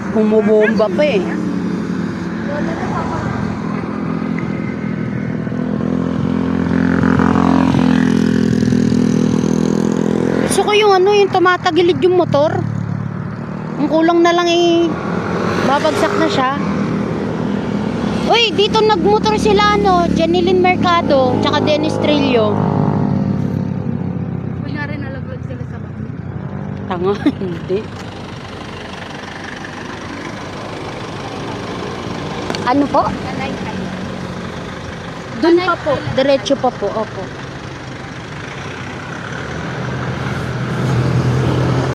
Bumubomba pa eh. Gusto ko yung ano, yung tumatagilid yung motor. Ang kulang na lang eh, babagsak na siya. Uy, dito nagmotor sila ano, Janilyn Mercado, tsaka Dennis Trillo. Kunyari nalaglag sila sa bahay. Tanga, hindi. Ano po? Nanay kayo. Doon pa po, diretso pa po, opo.